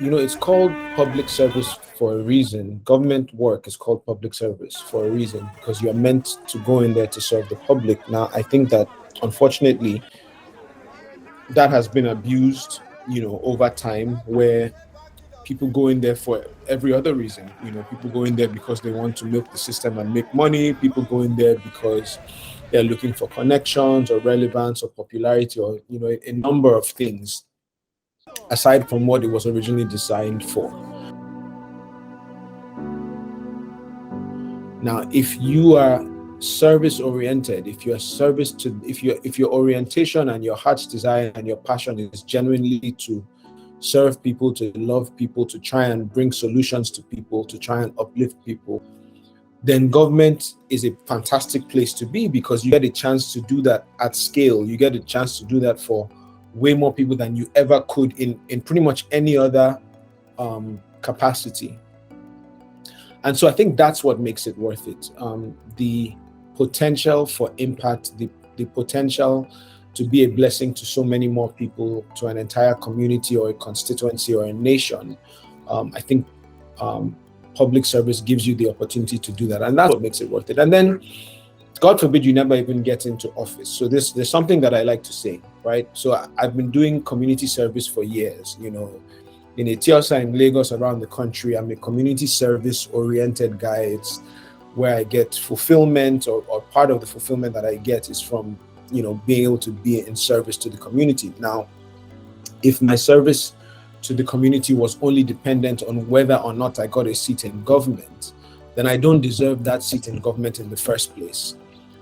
it's called public service for a reason. Government work is called public service for a reason because you're meant to go in there to serve the public. Now, I think that unfortunately that has been abused, over time, where people go in there for every other reason. People go in there because they want to milk the system and make money. People go in there because they're looking for connections or relevance or popularity or, a number of things aside from what it was originally designed for. Now, if you are service oriented, if your orientation and your heart's desire and your passion is genuinely to serve people, to love people, to try and bring solutions to people, to try and uplift people, then government is a fantastic place to be because you get a chance to do that at scale. You get a chance to do that for way more people than you ever could in pretty much any other capacity. And so I think that's what makes it worth it. The potential for impact, the potential to be a blessing to so many more people, to an entire community or a constituency or a nation. I think public service gives you the opportunity to do that. And that's what makes it worth it. And then, God forbid, you never even get into office. So there's something that I like to say, right? So I've been doing community service for years, in Eti Osa in Lagos, around the country. I'm a community service oriented guy. It's where I get fulfillment or part of the fulfillment that I get is from, being able to be in service to the community. Now, if my service to the community was only dependent on whether or not I got a seat in government, then I don't deserve that seat in government in the first place.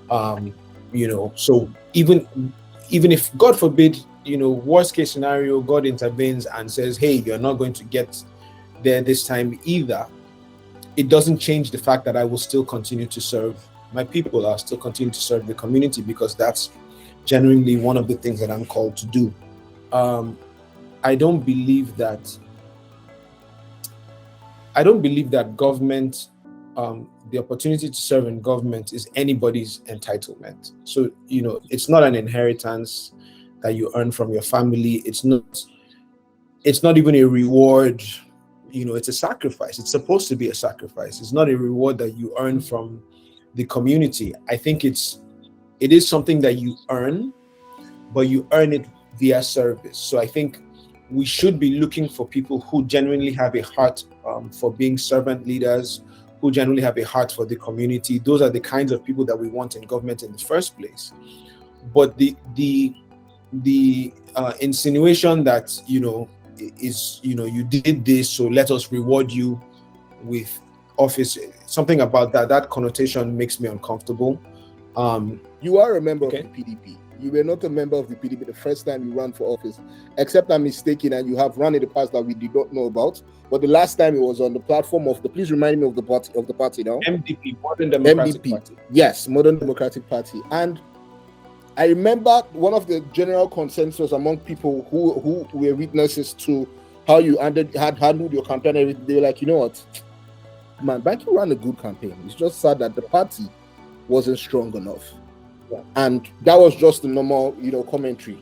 So even if, God forbid, worst case scenario, God intervenes and says, hey, you're not going to get there this time either, it doesn't change the fact that I will still continue to serve my people. I'll still continue to serve the community because that's genuinely one of the things that I'm called to do. I don't believe that government, the opportunity to serve in government is anybody's entitlement. So, it's not an inheritance that you earn from your family. It's not even a reward. It's a sacrifice. It's supposed to be a sacrifice. It's not a reward that you earn from the community. I think it is something that you earn, but you earn it via service. So I think we should be looking for people who genuinely have a heart for being servant leaders, who genuinely have a heart for the community. Those are the kinds of people that we want in government in the first place. But the insinuation that is you did this, so let us reward you with office, something about that connotation makes me uncomfortable. You are a member of the PDP. You were not a member of the PDP the first time you ran for office, except I'm mistaken, and you have run in the past that we did not know about. But the last time it was on the platform of please remind me of the party now. MDP, Modern Democratic Party. Yes, Modern Democratic Party. And I remember one of the general consensus among people who were witnesses to how you had handled your campaign and everything. They were like, you know what, man, Banky ran a good campaign. It's just sad that the party wasn't strong enough. Yeah. And that was just the normal, commentary.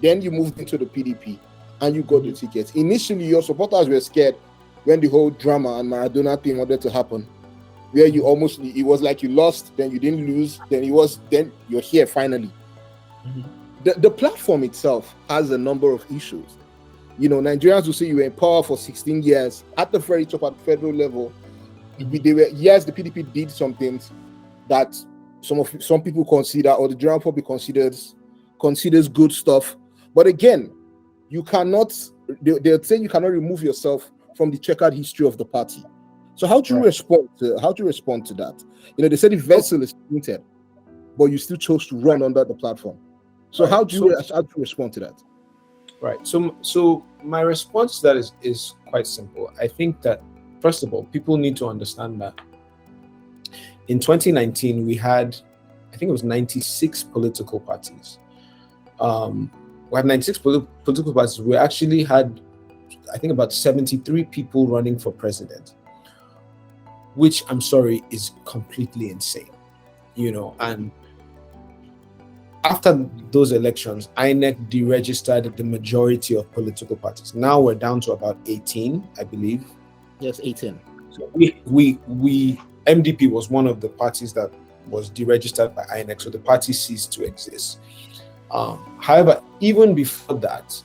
Then you moved into the PDP and you got the ticket. Initially, your supporters were scared when the whole drama and Maradona thing wanted to happen, where it was like you lost, then you didn't lose, then you're here finally. Mm-hmm. The platform itself has a number of issues. Nigerians will say you were in power for 16 years at the very top at the federal level. Mm-hmm. The PDP did some things that some people consider, or the general public considers good stuff. But again, they're saying you cannot remove yourself from the checkered history of the party. So how do you respond to that? They said the vessel is tainted, but you still chose to run under the platform. So how do you respond to that? Right. So my response to that is quite simple. I think that, first of all, people need to understand that in 2019, we had, I think it was 96 political parties. We had 96 political parties. We actually had, I think, about 73 people running for president, which, I'm sorry, is completely insane. And after those elections, INEC deregistered the majority of political parties. Now we're down to about 18, I believe. Yes, 18. So we MDP was one of the parties that was deregistered by INEC, so the party ceased to exist. However, even before that,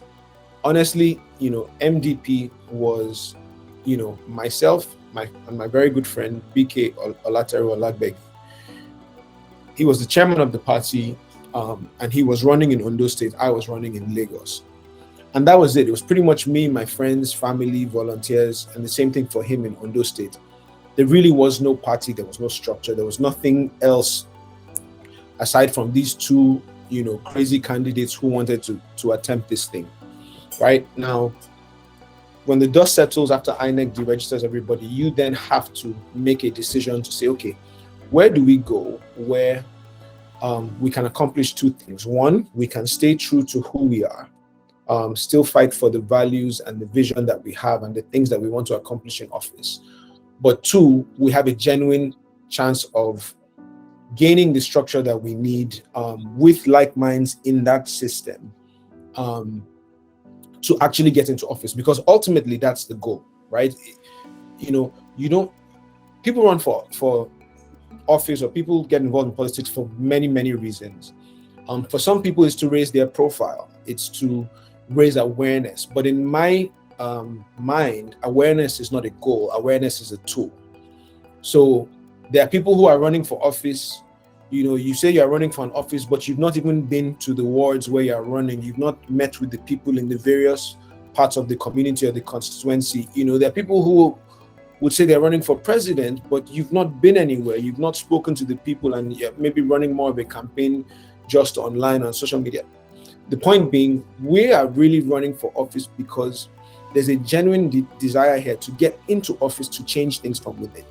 honestly, MDP was, myself, and my very good friend BK Olateru Olagbegi. He was the chairman of the party, and he was running in Ondo State. I was running in Lagos, and that was it. It was pretty much me, my friends, family, volunteers, and the same thing for him in Ondo State. There really was no party. There was no structure. There was nothing else aside from these two, crazy candidates who wanted to attempt this thing. Right now, when the dust settles after INEC deregisters everybody, you then have to make a decision to say, okay, where do we go where we can accomplish two things? One, we can stay true to who we are, still fight for the values and the vision that we have and the things that we want to accomplish in office. But two, we have a genuine chance of gaining the structure that we need with like minds in that system to actually get into office, because ultimately that's the goal, right? People run for office, or people get involved in politics for many, many reasons. For some people, it's to raise their profile, it's to raise awareness. But in my mind, awareness is not a goal, awareness is a tool. So there are people who are running for office. You say you're running for an office, but you've not even been to the wards where you're running. You've not met with the people in the various parts of the community or the constituency. There are people who would say they're running for president, but you've not been anywhere. You've not spoken to the people, and you're maybe running more of a campaign just online on social media. The point being, we are really running for office because there's a genuine desire here to get into office to change things from within.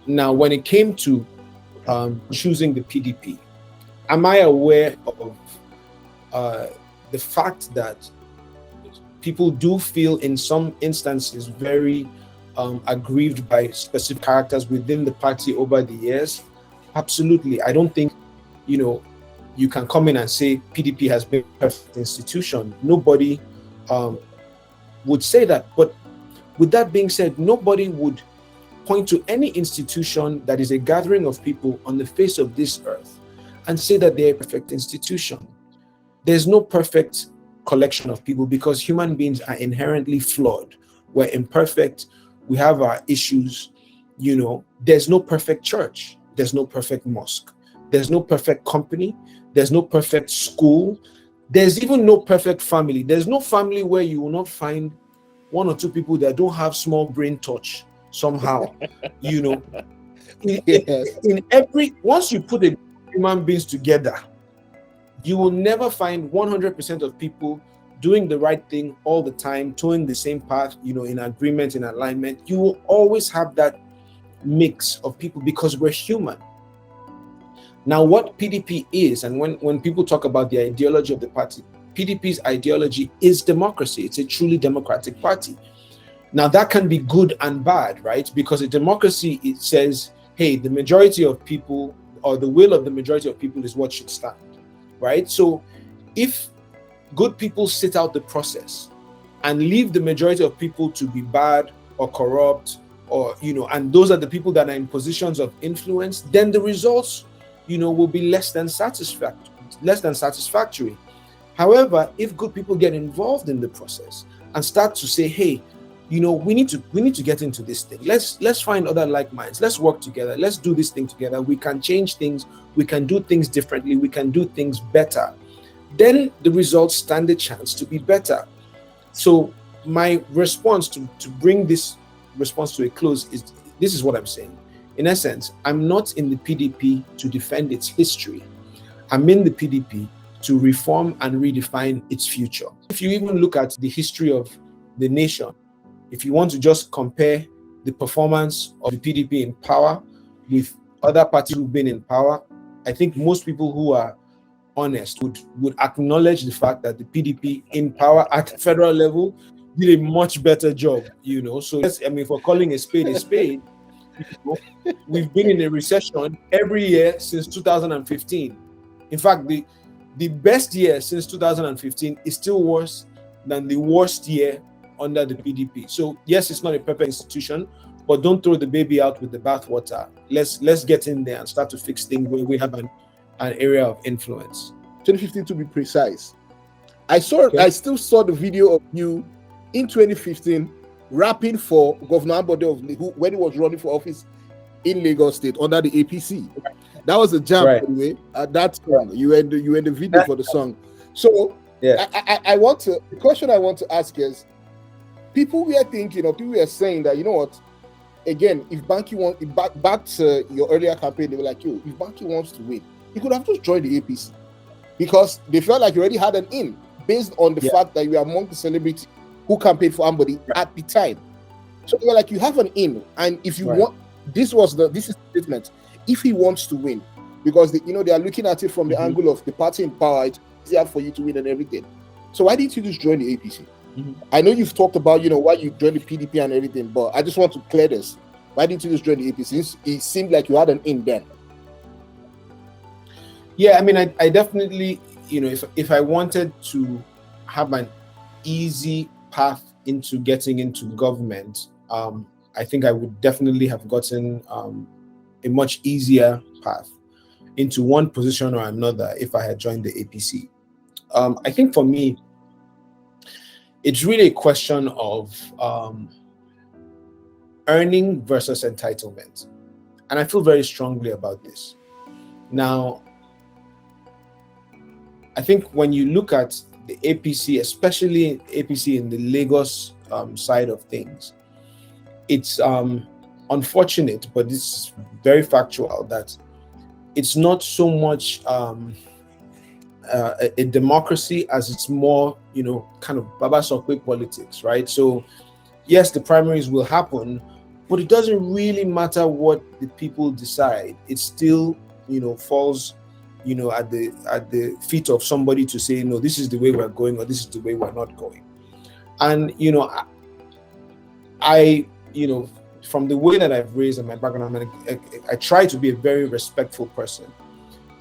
Now, when it came to choosing the PDP, am I aware of the fact that people do feel in some instances very aggrieved by specific characters within the party over the years? Absolutely. I don't think, you can come in and say PDP has been a perfect institution. Nobody would say that. But with that being said, nobody would point to any institution that is a gathering of people on the face of this earth and say that they're a perfect institution. There's no perfect collection of people, because human beings are inherently flawed. We're imperfect. We have our issues. There's no perfect church. There's no perfect mosque. There's no perfect company. There's no perfect school. There's even no perfect family. There's no family where you will not find one or two people that don't have small brain touch somehow. In every, once you put a human beings together, you will never find 100% of people doing the right thing all the time, towing the same path, in agreement, in alignment. You will always have that mix of people because we're human. Now, what PDP is, and when people talk about the ideology of the party, PDP's ideology is democracy. It's a truly democratic party. Now, that can be good and bad, right? Because a democracy, it says, hey, the majority of people, or the will of the majority of people, is what should stand. Right? So if good people sit out the process and leave the majority of people to be bad or corrupt, or and those are the people that are in positions of influence, then the results will be less than satisfactory. However, if good people get involved in the process and start to say, hey, we need to get into this thing. Let's find other like minds. Let's work together. Let's do this thing together. We can change things. We can do things differently. We can do things better. Then the results stand a chance to be better. So my response to bring this response to a close is, this is what I'm saying. In essence, I'm not in the PDP to defend its history. I'm in the PDP to reform and redefine its future. If you even look at the history of the nation, if you want to just compare the performance of the PDP in power with other parties who've been in power, I think most people who are honest would acknowledge the fact that the PDP in power at the federal level did a much better job, So if we're calling a spade, we've been in a recession every year since 2015. In fact, the best year since 2015 is still worse than the worst year under the PDP. So yes, it's not a perfect institution, but don't throw the baby out with the bathwater. Let's get in there and start to fix things where we have an area of influence. 2015 to be precise. I still saw the video of you in 2015 rapping for Governor Ambode when he was running for office in Lagos State under the APC. That was a jam, by the way. That song, you were in the video for the song. So yeah, the question I want to ask is, people were thinking, or people were saying that, you know what, again, if Banky back to your earlier campaign, they were like, yo, if Banky wants to win, he could have just joined the APC, because they felt like you already had an in based on the fact that you were among the celebrities who campaigned for Ambode at the time. So they were like, you have an in, and if you want, this is the statement. If he wants to win, because they are looking at it from the angle of the party in power, it's easier for you to win and everything. So why didn't you just join the APC? I know you've talked about why you joined the PDP and everything, but I just want to clear this. Why didn't you just join the APC? It seemed like you had an in then. Yeah, I mean, I definitely, if I wanted to have an easy path into getting into government, I think I would definitely have gotten a much easier path into one position or another if I had joined the APC. I think for me, it's really a question of earning versus entitlement. And I feel very strongly about this. Now, I think when you look at the APC, especially APC in the Lagos side of things, it's unfortunate, but it's very factual that it's not so much a democracy as it's more, kind of Baba Sokwe politics, right? So yes, the primaries will happen, but it doesn't really matter what the people decide. It still, falls, at the feet of somebody to say, no, this is the way we're going, or this is the way we're not going. And, I from the way that I've raised and my background, I try to be a very respectful person.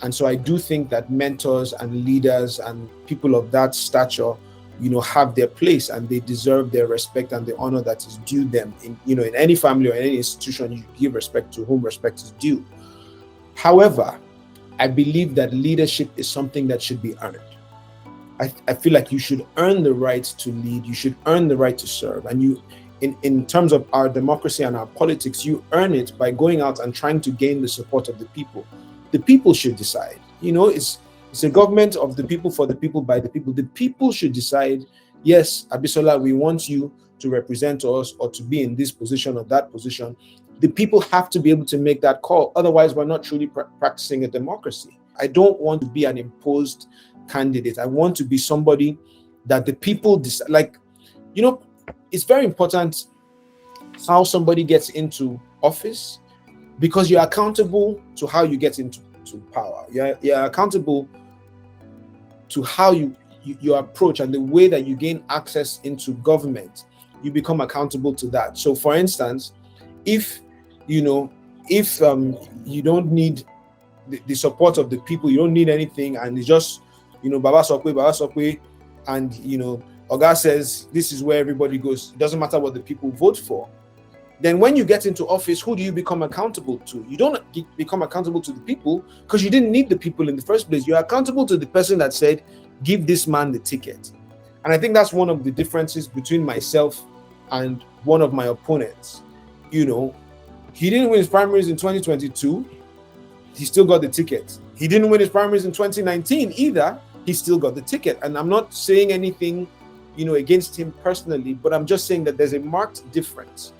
And so I do think that mentors and leaders and people of that stature, have their place, and they deserve their respect and the honor that is due them. In any family or any institution, you give respect to whom respect is due. However, I believe that leadership is something that should be earned. I feel like you should earn the right to lead. You should earn the right to serve. And in terms of our democracy and our politics, you earn it by going out and trying to gain the support of the people. The people should decide. It's a government of the people, for the people, by the people. The people should decide, yes, Abisola, we want you to represent us or to be in this position or that position. The people have to be able to make that call. Otherwise, we're not truly practicing a democracy. I don't want to be an imposed candidate. I want to be somebody that the people decide. Like, it's very important how somebody gets into office, because you're accountable to how you get into power. You're accountable to how you approach and the way that you gain access into government. You become accountable to that. So, for instance, if you don't need the support of the people, you don't need anything, and it's just Baba Sokwe, and Oga says this is where everybody goes. It doesn't matter what the people vote for. Then when you get into office, who do you become accountable to? You don't become accountable to the people, because you didn't need the people in the first place. You're accountable to the person that said, give this man the ticket. And I think that's one of the differences between myself and one of my opponents. He didn't win his primaries in 2022. He still got the ticket. He didn't win his primaries in 2019 either. He still got the ticket. And I'm not saying anything, against him personally, but I'm just saying that there's a marked difference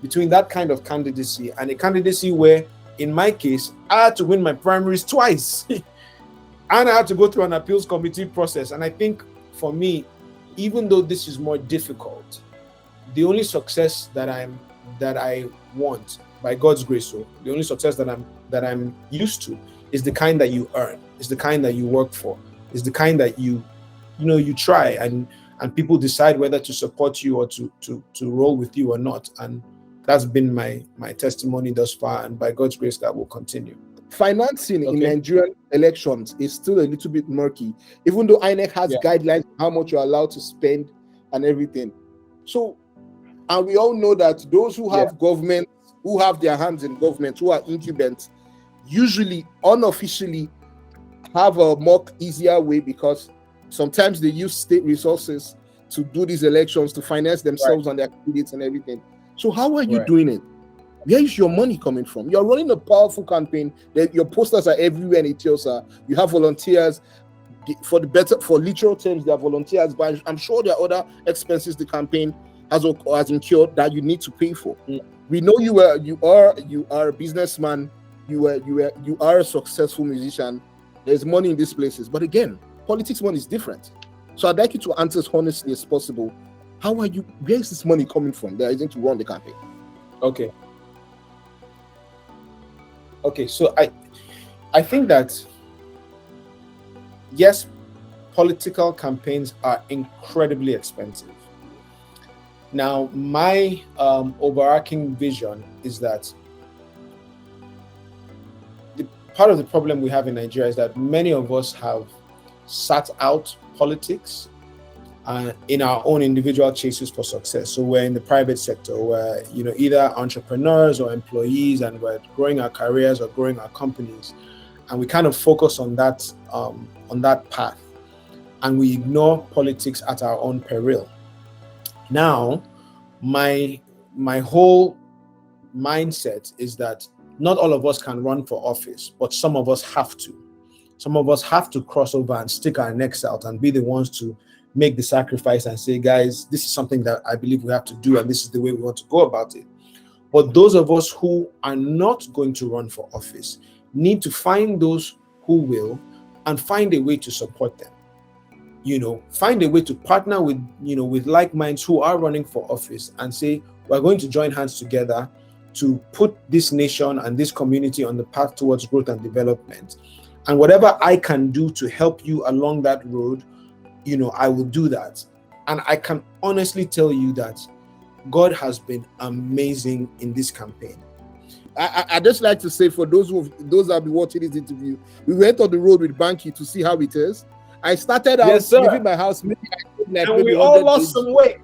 between that kind of candidacy and a candidacy where, in my case, I had to win my primaries twice. And I had to go through an appeals committee process. And I think for me, even though this is more difficult, the only success that I want, by God's grace, so the only success that I'm used to is the kind that you earn, is the kind that you work for, is the kind that you try and people decide whether to support you or to roll with you or not. And that's been my testimony thus far, and by God's grace that will continue. financing in Nigerian elections is still a little bit murky, even though INEC has guidelines how much you're allowed to spend and everything. So, and we all know that those who have government, who have their hands in government, who are incumbents, usually unofficially have a more easier way, because sometimes they use state resources to do these elections to finance themselves and their candidates and everything. So how are you doing it? Where is your money coming from? You're running a powerful campaign. Your posters are everywhere in Eti Osa. You have volunteers. For literal terms, there are volunteers, but I'm sure there are other expenses the campaign has incurred that you need to pay for. We know you are a businessman. You are a successful musician. There's money in these places, but again, politics money is different. So I'd like you to answer as honestly as possible. Where is this money coming from that isn't to run the campaign? Okay, so I think that yes, political campaigns are incredibly expensive. Now, my overarching vision is that part of the problem we have in Nigeria is that many of us have sat out politics in our own individual chases for success. So we're in the private sector, we're either entrepreneurs or employees, and we're growing our careers or growing our companies, and we kind of focus on that path, and we ignore politics at our own peril. Now, my whole mindset is that not all of us can run for office, but some of us have to. Some of us have to cross over and stick our necks out and be the ones to make the sacrifice and say, guys, this is something that I believe we have to do, and this is the way we want to go about it. But those of us who are not going to run for office need to find those who will and find a way to support them. Find a way to partner with like minds who are running for office and say, we're going to join hands together to put this nation and this community on the path towards growth and development. And whatever I can do to help you along that road, I will do that. And I can honestly tell you that God has been amazing in this campaign. I just like to say, for those that have been watching this interview, we went on the road with Banky to see how it is. I started out leaving my house. And we all lost some weight.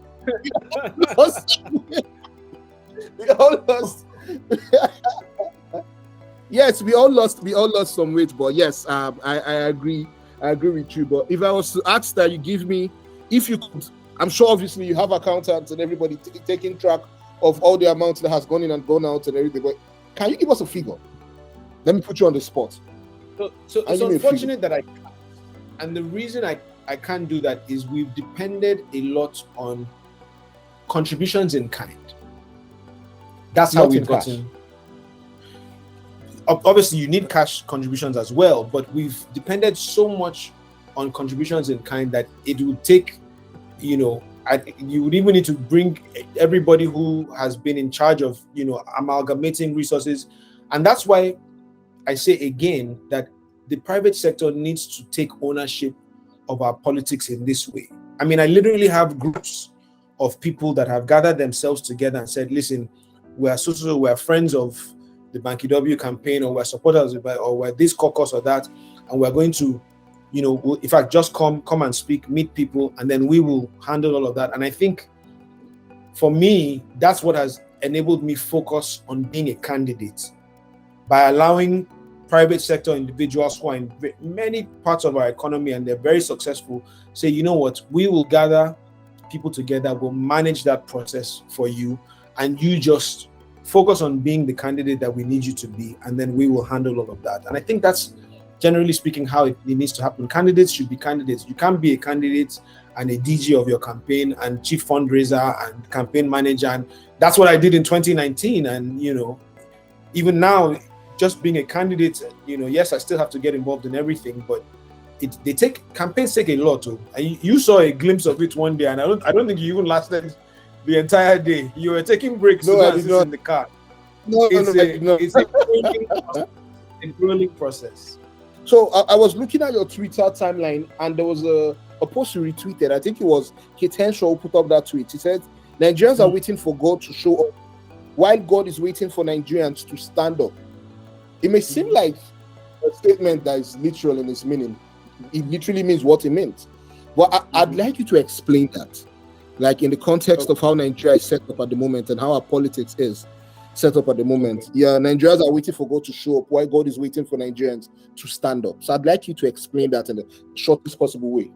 We all lost. Yes, we all lost some weight, but yes, I agree with you. But if I was to ask that you give me, if you could, I'm sure obviously you have accountants and everybody taking track of all the amounts that has gone in and gone out and everything, but can you give us a figure? Let me put you on the spot. So it's unfortunate that I can't. And the reason I can't do that is we've depended a lot on contributions in kind. That's how we've gotten. Obviously, you need cash contributions as well, but we've depended so much on contributions in kind that it would take, you would even need to bring everybody who has been in charge of, amalgamating resources. And that's why I say again that the private sector needs to take ownership of our politics in this way. I mean, I literally have groups of people that have gathered themselves together and said, listen, we're friends of the Banky W campaign, or we're supporters of, or we're this caucus or that, and we're going to, in fact, just come and speak, meet people, and then we will handle all of that. And I think for me, that's what has enabled me focus on being a candidate, by allowing private sector individuals who are in many parts of our economy and they're very successful say, you know what, we will gather people together, we'll manage that process for you, and you just focus on being the candidate that we need you to be, and then we will handle all of that. And I think that's generally speaking how it needs to happen. Candidates should be candidates. You can't be a candidate and a DG of your campaign and chief fundraiser and campaign manager. And that's what I did in 2019. And even now, just being a candidate, yes, I still have to get involved in everything, but campaigns take a lot. And you saw a glimpse of it one day, and I don't think you even lasted the entire day. You were taking breaks in the car. It's a grueling process. So I was looking at your Twitter timeline, and there was a post you retweeted. I think it was Kate Henshaw who put up that tweet. He said, Nigerians are waiting for God to show up, while God is waiting for Nigerians to stand up. It may seem like a statement that is literal in its meaning. It literally means what it meant. But I'd like you to explain that, like in the context of how Nigeria is set up at the moment and how our politics is set up at the moment. Yeah, Nigerians are waiting for God to show up, while God is waiting for Nigerians to stand up. So I'd like you to explain that in the shortest possible way.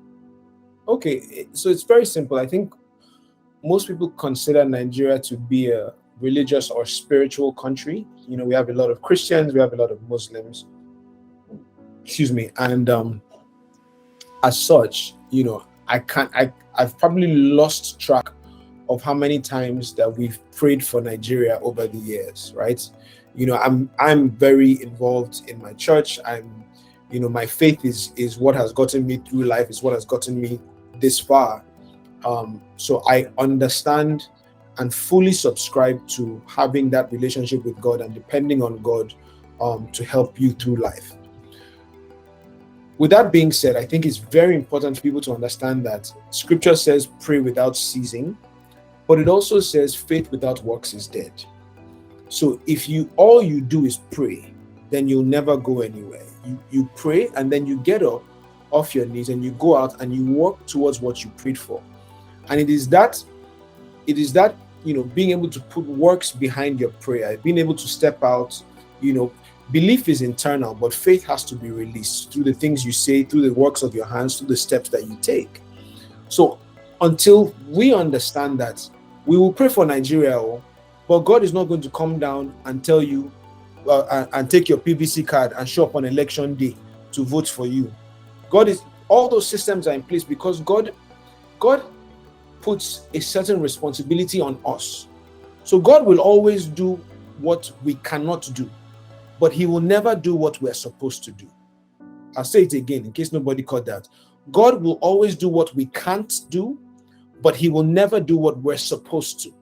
Okay, so it's very simple. I think most people consider Nigeria to be a religious or spiritual country. We have a lot of Christians, we have a lot of Muslims. Excuse me, and as such, I've probably lost track of how many times that we've prayed for Nigeria over the years, right? I'm very involved in my church. My faith is what has gotten me through life, is what has gotten me this far. So I understand and fully subscribe to having that relationship with God and depending on God to help you through life. With that being said, I think it's very important for people to understand that Scripture says pray without ceasing, but it also says faith without works is dead. So if all you do is pray, then you'll never go anywhere. You pray and then you get up off your knees and you go out and you work towards what you prayed for. And it is that being able to put works behind your prayer, being able to step out. Belief is internal, but faith has to be released through the things you say, through the works of your hands, through the steps that you take. So until we understand that, we will pray for Nigeria, but God is not going to come down and tell you and take your PVC card and show up on election day to vote for you. All those systems are in place because God puts a certain responsibility on us. So God will always do what we cannot do, but he will never do what we're supposed to do. I'll say it again in case nobody caught that. God will always do what we can't do, but he will never do what we're supposed to.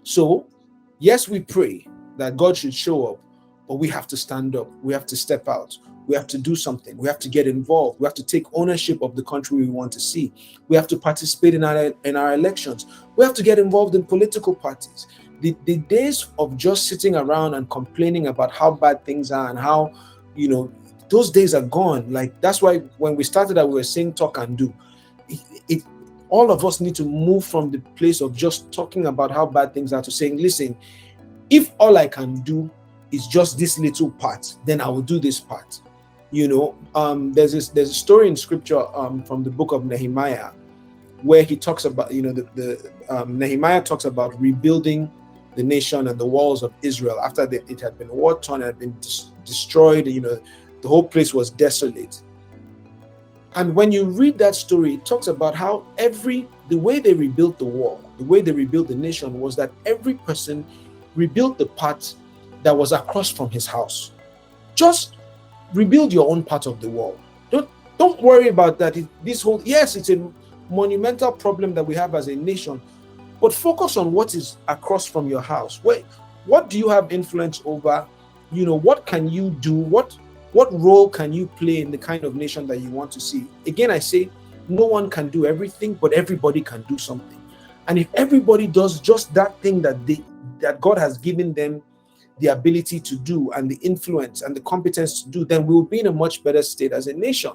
So, yes, we pray that God should show up, but we have to stand up. We have to step out. We have to do something. We have to get involved. We have to take ownership of the country we want to see. We have to participate in our elections. We have to get involved in political parties. The days of just sitting around and complaining about how bad things are and how, those days are gone. Like, that's why when we started that, we were saying talk and do. All of us need to move from the place of just talking about how bad things are to saying, listen, if all I can do is just this little part, then I will do this part. There's a story in Scripture from the book of Nehemiah where he talks about, Nehemiah talks about rebuilding the nation and the walls of Israel after it had been war-torn and had been destroyed. The whole place was desolate. And when you read that story, it talks about how the way they rebuilt the wall, the way they rebuilt the nation was that every person rebuilt the part that was across from his house. Just rebuild your own part of the wall. Don't worry about that. Yes, it's a monumental problem that we have as a nation, but focus on what is across from your house. What do you have influence over? What can you do? What role can you play in the kind of nation that you want to see? Again, I say no one can do everything, but everybody can do something. And if everybody does just that thing that God has given them the ability to do and the influence and the competence to do, then we will be in a much better state as a nation.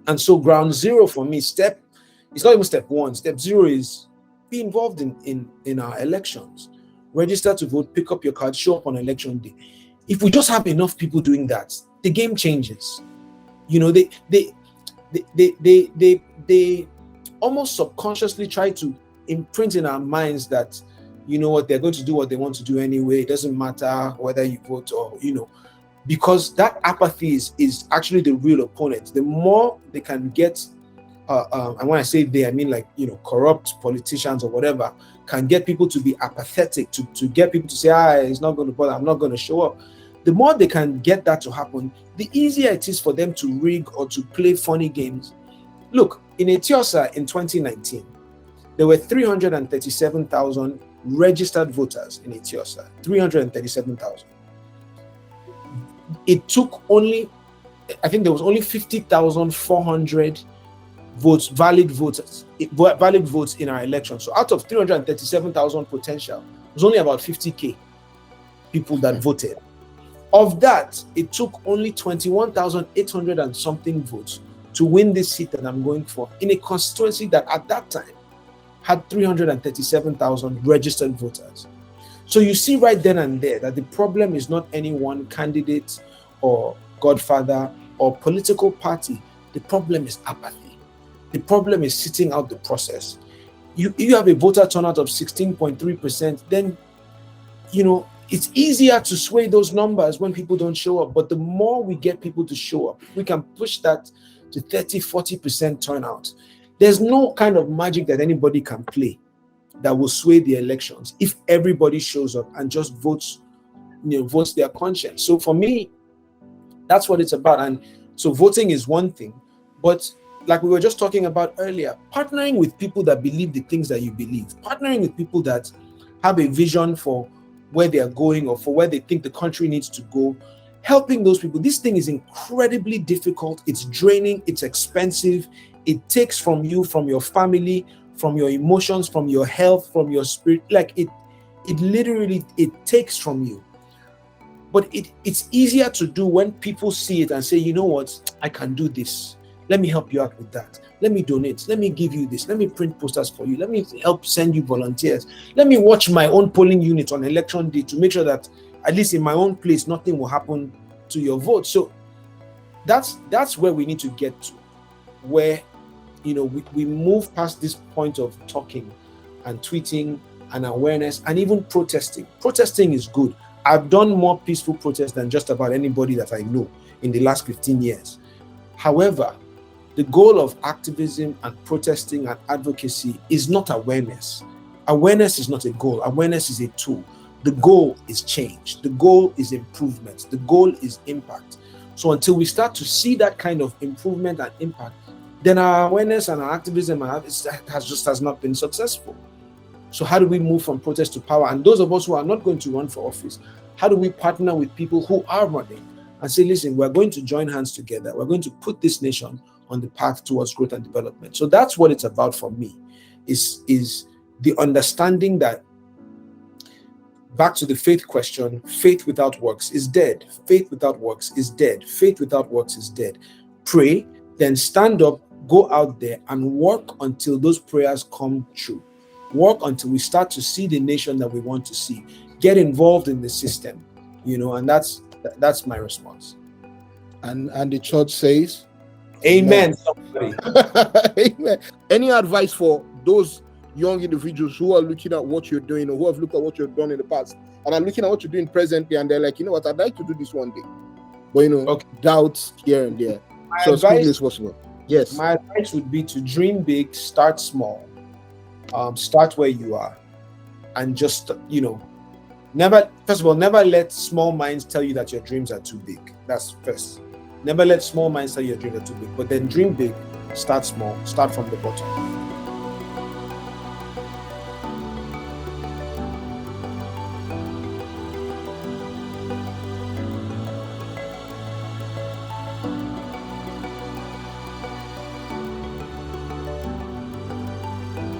And so ground zero for me, it's not even step one. Step zero is be involved in our elections. Register to vote, pick up your card, show up on election day. If we just have enough people doing that, the game changes. They almost subconsciously try to imprint in our minds that, they're going to do what they want to do anyway. It doesn't matter whether you vote or, because that apathy is actually the real opponent. The more they can get, and when I say they, I mean corrupt politicians or whatever, can get people to be apathetic, to get people to say, it's not going to bother, I'm not going to show up. The more they can get that to happen, the easier it is for them to rig or to play funny games. Look, in Eti Osa in 2019, there were 337,000 registered voters in Eti Osa. 337,000. It took only, I think there was only 50,400 votes, valid votes in our election. So out of 337,000 potential, it was only about 50,000 people that voted. Of that, it took only 21,800 and something votes to win this seat that I'm going for in a constituency that at that time had 337,000 registered voters. So you see right then and there that the problem is not any one candidate or godfather or political party. The problem is apathy. The problem is sitting out the process. You have a voter turnout of 16.3%, then, it's easier to sway those numbers when people don't show up. But the more we get people to show up, we can push that to 30, 40% turnout. There's no kind of magic that anybody can play that will sway the elections if everybody shows up and just votes their conscience. So for me, that's what it's about. And so voting is one thing, but like we were just talking about earlier, partnering with people that believe the things that you believe, partnering with people that have a vision for where they are going or for where they think the country needs to go, helping those people. This thing is incredibly difficult. It's draining. It's expensive. It takes from you, from your family, from your emotions, from your health, from your spirit. Like it literally takes from you. But it's easier to do when people see it and say, you know what, I can do this. Let me help you out with that. Let me donate. Let me give you this. Let me print posters for you. Let me help send you volunteers. Let me watch my own polling unit on election day to make sure that at least in my own place, nothing will happen to your vote. So that's where we need to get to, where we move past this point of talking and tweeting and awareness and even protesting. Protesting is good. I've done more peaceful protests than just about anybody that I know in the last 15 years. However, the goal of activism and protesting and advocacy is not awareness. Awareness is not a goal. Awareness is a tool. The goal is change. The goal is improvement. The goal is impact. So until we start to see that kind of improvement and impact, then our awareness and our activism has not been successful. So how do we move from protest to power? And those of us who are not going to run for office, how do we partner with people who are running and say, listen, we're going to join hands together. We're going to put this nation on the path towards growth and development. So that's what it's about for me, is the understanding that, back to the faith question, faith without works is dead. Faith without works is dead. Faith without works is dead. Pray, then stand up, go out there and work until those prayers come true. Work until we start to see the nation that we want to see. Get involved in the system, and that's my response. And the church says, Amen. Amen. Any advice for those young individuals who are looking at what you're doing or who have looked at what you've done in the past and are looking at what you're doing presently and they're like, you know what, I'd like to do this one day. But doubts here and there. So as quickly as possible. Yes. My advice would be to dream big, start small. Start where you are. And just, never let small minds tell you that your dreams are too big. That's first. Never let small minds tell you your dreams are too big. But then dream big, start small, start from the bottom.